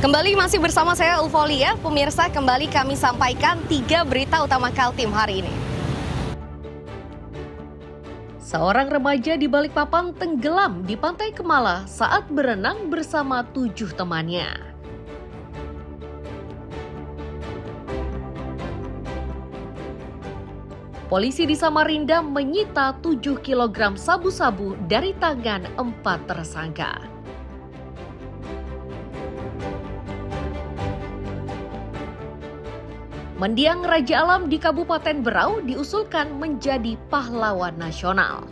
Kembali masih bersama saya Ulfolia, pemirsa kembali kami sampaikan 3 berita utama Kaltim hari ini. Seorang remaja di Balikpapan tenggelam di Pantai Kemala saat berenang bersama 7 temannya. Polisi di Samarinda menyita 7 kg sabu-sabu dari tangan 4 tersangka. Mendiang Raja Alam di Kabupaten Berau diusulkan menjadi pahlawan nasional.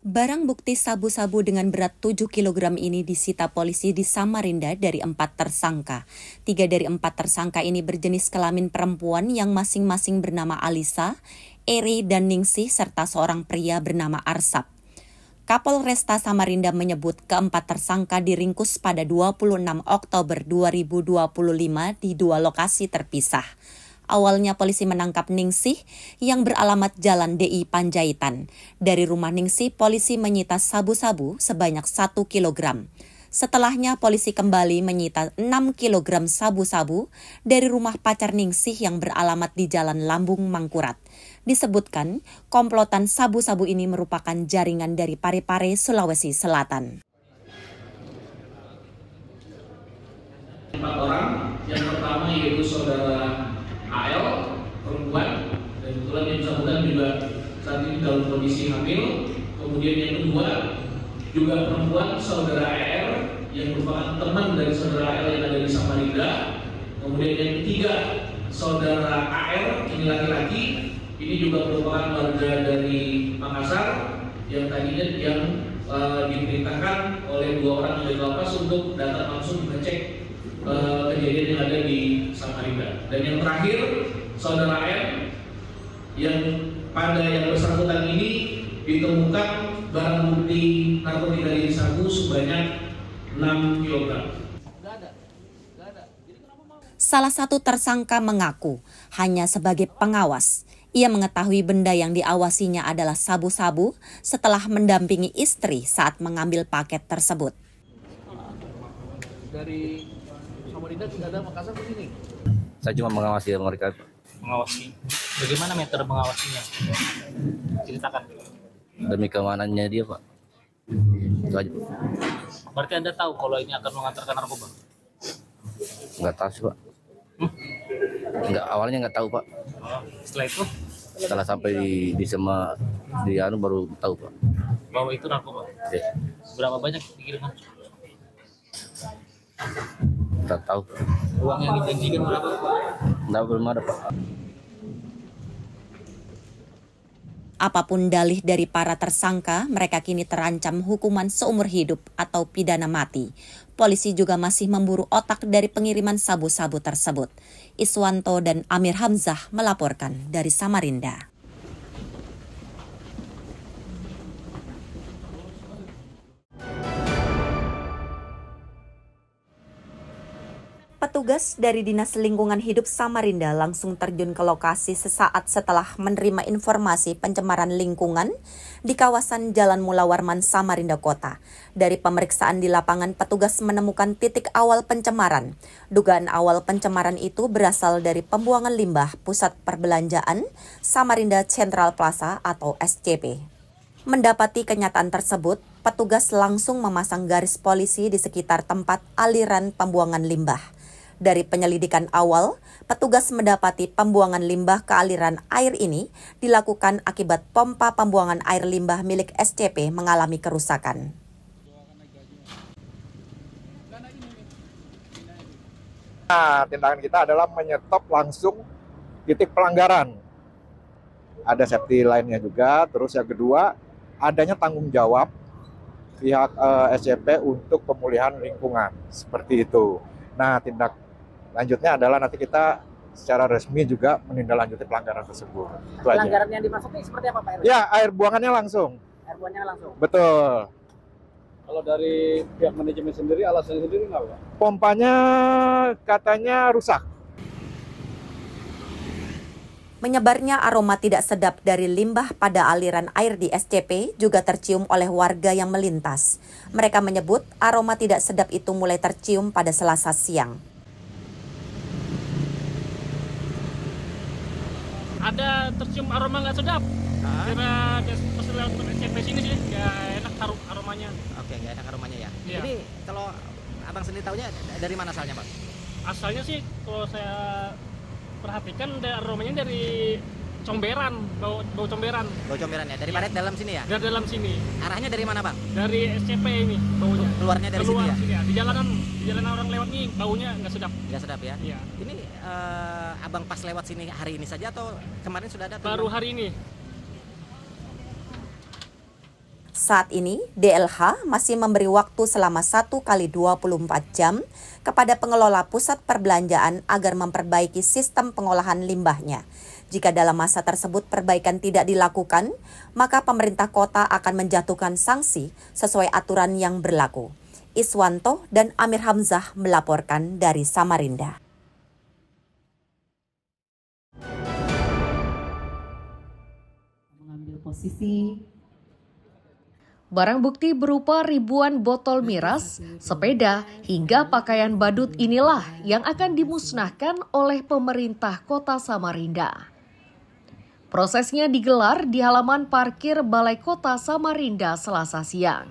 Barang bukti sabu-sabu dengan berat 7 kg ini disita polisi di Samarinda dari 4 tersangka. 3 dari 4 tersangka ini berjenis kelamin perempuan yang masing-masing bernama Alisa, Eri, dan Ningsih, serta seorang pria bernama Arsap. Kapolresta Samarinda menyebut keempat tersangka diringkus pada 26 Oktober 2025 di 2 lokasi terpisah. Awalnya polisi menangkap Ningsih yang beralamat Jalan DI Panjaitan. Dari rumah Ningsih, polisi menyita sabu-sabu sebanyak 1 kg. Setelahnya polisi kembali menyita 6 kg sabu-sabu dari rumah pacar Ningsih yang beralamat di Jalan Lambung Mangkurat. Disebutkan, komplotan sabu-sabu ini merupakan jaringan dari Parepare, Sulawesi Selatan. 4 orang, yang pertama yaitu saudara AL, perempuan, dan kebetulan yang bersangkutan juga saat ini dalam kondisi hamil. Kemudian yang kedua, juga perempuan, saudara ER, yang merupakan teman dari saudara AL yang ada di Samarinda. Kemudian yang ketiga, saudara AR, ini laki-laki, ini juga merupakan warga dari Makassar, yang tadinya diperintahkan oleh 2 orang dari lapas untuk datang langsung mengecek kejadian yang ada di Samarinda. Dan yang terakhir, saudara M, yang pada yang bersangkutan ini ditemukan barang bukti narkotika jenis sabu sebanyak 6 kg. Salah satu tersangka mengaku hanya sebagai pengawas. Ia mengetahui benda yang diawasinya adalah sabu-sabu setelah mendampingi istri saat mengambil paket tersebut. Dari Samarinda tidak ada Makassar ke sini. Saya cuma mengawasi mereka. Mengawasi. Bagaimana metode mengawasinya? Ceritakan. Demi keamanannya dia, Pak. Itu aja. Berarti Anda tahu kalau ini akan mengantarkan narkoba? Nggak tahu sih, Pak. Awalnya nggak tahu, Pak. Oh, setelah itu? Setelah sampai di anu baru tahu, Pak. Bahwa itu narkoba? Ya. Berapa banyak dikirimkan? Nggak tahu. Uang yang dijanjikan berapa? Nggak, belum ada, Pak. Apapun dalih dari para tersangka, mereka kini terancam hukuman seumur hidup atau pidana mati. Polisi juga masih memburu otak dari pengiriman sabu-sabu tersebut. Iswanto dan Amir Hamzah melaporkan dari Samarinda. Petugas dari Dinas Lingkungan Hidup Samarinda langsung terjun ke lokasi sesaat setelah menerima informasi pencemaran lingkungan di kawasan Jalan Mula Warman, Samarinda Kota. Dari pemeriksaan di lapangan, petugas menemukan titik awal pencemaran. Dugaan awal pencemaran itu berasal dari pembuangan limbah Pusat Perbelanjaan Samarinda Central Plaza atau SCP. Mendapati kenyataan tersebut, petugas langsung memasang garis polisi di sekitar tempat aliran pembuangan limbah. Dari penyelidikan awal, petugas mendapati pembuangan limbah ke aliran air ini dilakukan akibat pompa pembuangan air limbah milik SCP mengalami kerusakan. Nah, tindakan kita adalah menyetop langsung titik pelanggaran. Ada safety line-nya juga, terus yang kedua adanya tanggung jawab pihak SCP untuk pemulihan lingkungan, seperti itu. Nah, tindak lanjutnya adalah nanti kita secara resmi juga menindaklanjuti pelanggaran tersebut. Itu aja. Pelanggaran yang dimaksud ini seperti apa Pak RW? Ya, air buangannya langsung. Air buangannya langsung. Betul. Kalau dari pihak manajemen sendiri, alasannya sendiri nggak Pak? Pompanya katanya rusak. Menyebarnya aroma tidak sedap dari limbah pada aliran air di SCP juga tercium oleh warga yang melintas. Mereka menyebut aroma tidak sedap itu mulai tercium pada Selasa siang. Ada tercium aroma nggak sedap. Karena pas lewat SCP sini sih nggak enak aromanya. Oke, nggak enak aromanya ya. Iya. Jadi kalau abang sendiri tahunya dari mana asalnya Pak? Asalnya sih kalau saya perhatikan aromanya dari comberan, bau comberan. Bau comberan ya, dari paret dalam sini ya? Dari dalam sini. Arahnya dari mana Bang? Dari SCP ini baunya. Keluarnya dari sini ya? Di jalanan orang lewat nih baunya nggak sedap. Nggak sedap ya? Iya. Ini abang pas lewat sini hari ini saja atau kemarin sudah ada? Baru hari ini. Saat ini, DLH masih memberi waktu selama 1 kali 24 jam kepada pengelola pusat perbelanjaan agar memperbaiki sistem pengolahan limbahnya. Jika dalam masa tersebut perbaikan tidak dilakukan, maka pemerintah kota akan menjatuhkan sanksi sesuai aturan yang berlaku. Iswanto dan Amir Hamzah melaporkan dari Samarinda. Mengambil posisi. Barang bukti berupa ribuan botol miras, sepeda, hingga pakaian badut inilah yang akan dimusnahkan oleh pemerintah Kota Samarinda. Prosesnya digelar di halaman parkir Balai Kota Samarinda Selasa siang.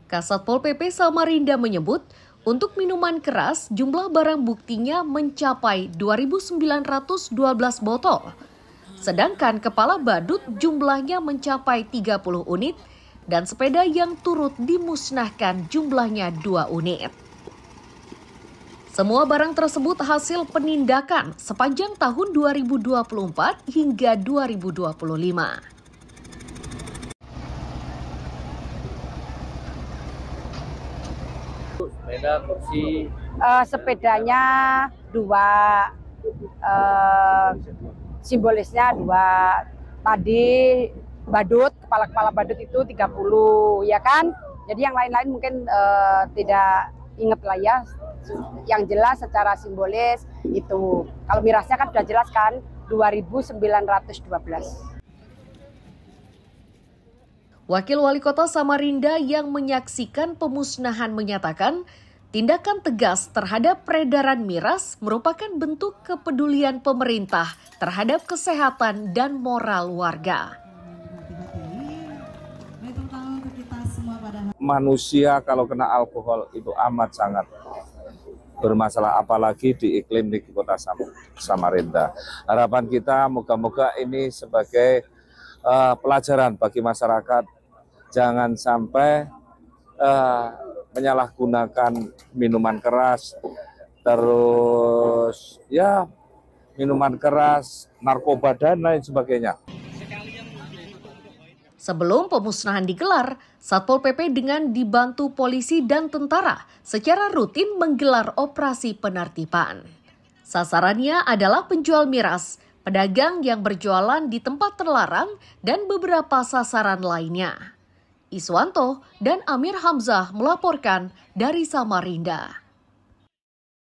Kasat Pol PP Samarinda menyebut, untuk minuman keras jumlah barang buktinya mencapai 2.912 botol. Sedangkan kepala badut jumlahnya mencapai 30 unit, dan sepeda yang turut dimusnahkan jumlahnya 2 unit. Semua barang tersebut hasil penindakan sepanjang tahun 2024 hingga 2025. Sepeda, kursi. Sepedanya 2, simbolisnya 2. Tadi badut, kepala badut itu 30, ya kan? Jadi yang lain-lain mungkin tidak ingat lah ya. Yang jelas secara simbolis itu. Kalau mirasnya kan sudah jelas kan, 2.912. Wakil Wali Kota Samarinda yang menyaksikan pemusnahan menyatakan, tindakan tegas terhadap peredaran miras merupakan bentuk kepedulian pemerintah terhadap kesehatan dan moral warga. Manusia kalau kena alkohol itu amat sangat bermasalah, apalagi di iklim di Kota Samarinda. Harapan kita moga-moga ini sebagai pelajaran bagi masyarakat, jangan sampai menyalahgunakan minuman keras, terus ya minuman keras, narkoba dan lain sebagainya. Sebelum pemusnahan digelar, Satpol PP dengan dibantu polisi dan tentara secara rutin menggelar operasi penertiban. Sasarannya adalah penjual miras, pedagang yang berjualan di tempat terlarang, dan beberapa sasaran lainnya. Iswanto dan Amir Hamzah melaporkan dari Samarinda.